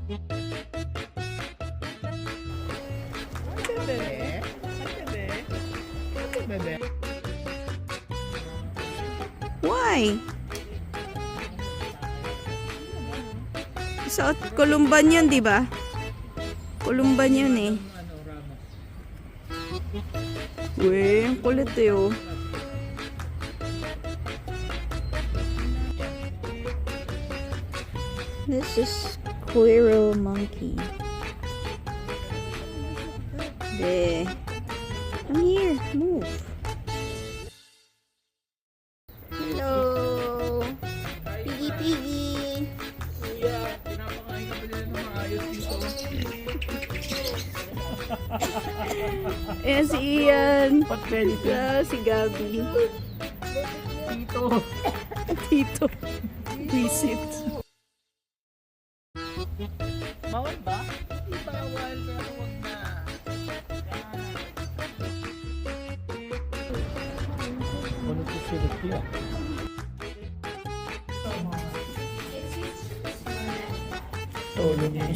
Bebe. Bebe. Bebe. Why? Sa Columban yun, di ba? Columban yun eh. Uy, ang kulit eh oh. This is squirrel monkey. There. Come here, move. Hello. Piggy piggy. Kuya, pinapakain ka ba nila ng maayos dito? Ayan si Ian. Patpeli ko. Si Gabi. Dito. Tito. Visit. Bawal ba? Hindi bawal, pero huwag na. Ano ito sirit niya? Tolo niya.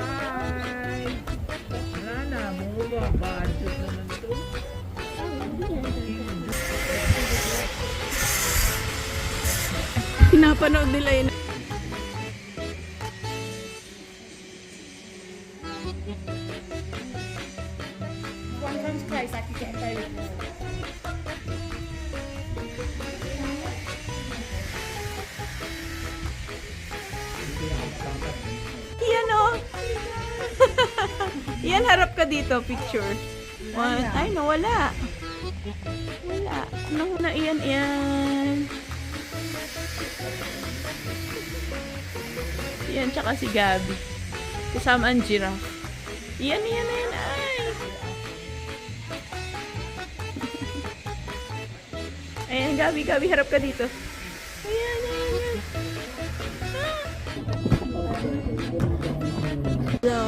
Hi! Wala na, mga budget naman ito. Pinapanood nila yun. Yan o. Yan, harap ka dito, picture. One, ay, nawala. Wala. Anong na iyan, iyan. Yan, tsaka si Gabi. Kasama ang giraffe. Yan, yan, yan, ay. Ayan, Gabi, Gabi, harap ka dito. Ayan, ayan, ayan. So,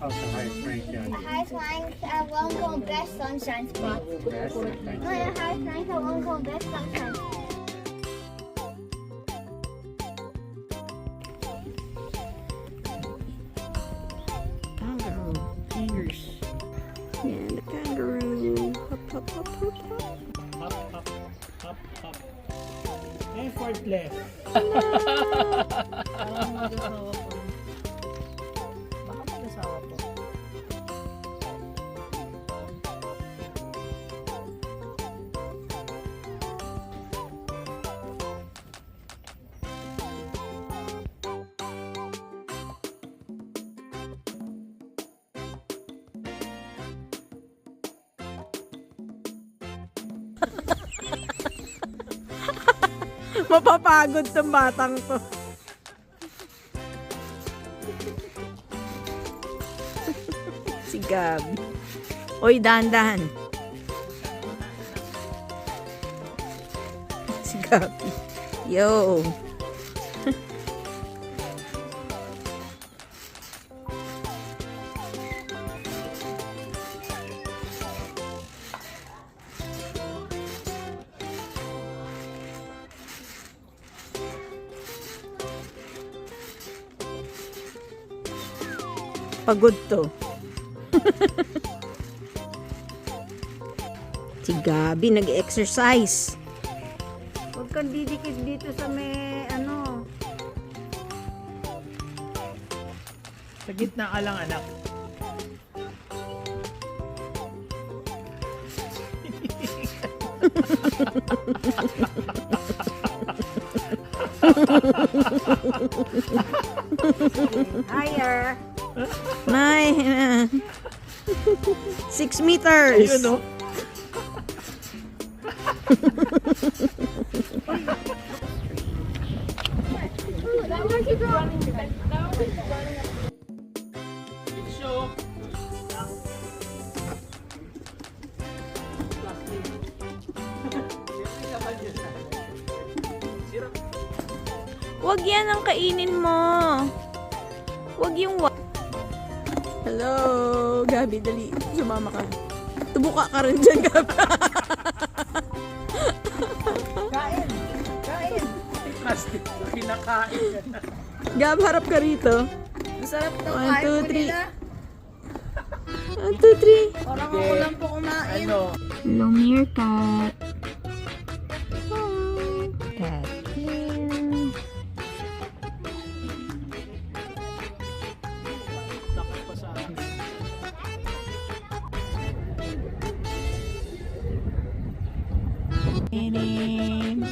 How's the highest rank yan? The highest rank won't go best sunshine spot. Best? No, the highest rank won't go best sunshine. kangaroo. Ears. Yan, the kangaroo. Hop, hop, hop, hop, hop. Hop, hop, hop, hop. Effortless. Baka mag-asawa po. Mapapagod tong batang to. Si Gabi. Oy, dahan-dahan. Si Gabi. Yo. Pagod to. Si Gabi nag-exercise. Huwag kang didikit dito sa may ano. Sa gitna ka lang, anak. Higher. May 6 meters. Ayun, no? Show. Wag yan ang kainin mo. Wag yung Hello, Gabi, dali. Sumama ka. Tubuka ka rin dyan, Gabi. Kain! Kain! Plastic na kinakain. Gab, harap ka rito. Masarap to. 1, 2, 3. 1, 2, 3. Parang ako lang po kumain. Ano? Hello, meerkat. Hi. Cat here. Takot pa sa akin. Name.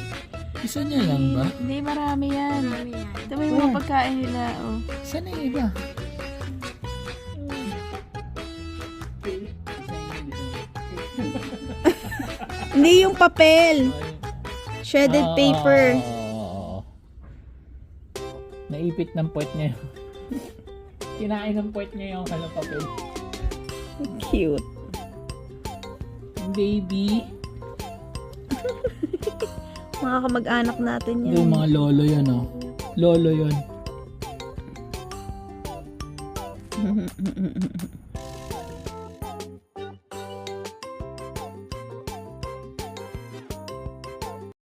Isa niya lang ba? Hindi, marami yan. Ito mo yung mga pagkain nila, oh. Saan na yung iba? Hindi yung papel. Shredded paper. Oo. Naipit ng puwet niya yun. Kinain ng puwet niya yung halang papel. Cute. Baby. Mga kamag-anak natin yan. Yung mga lolo yun, oh. Lolo yun.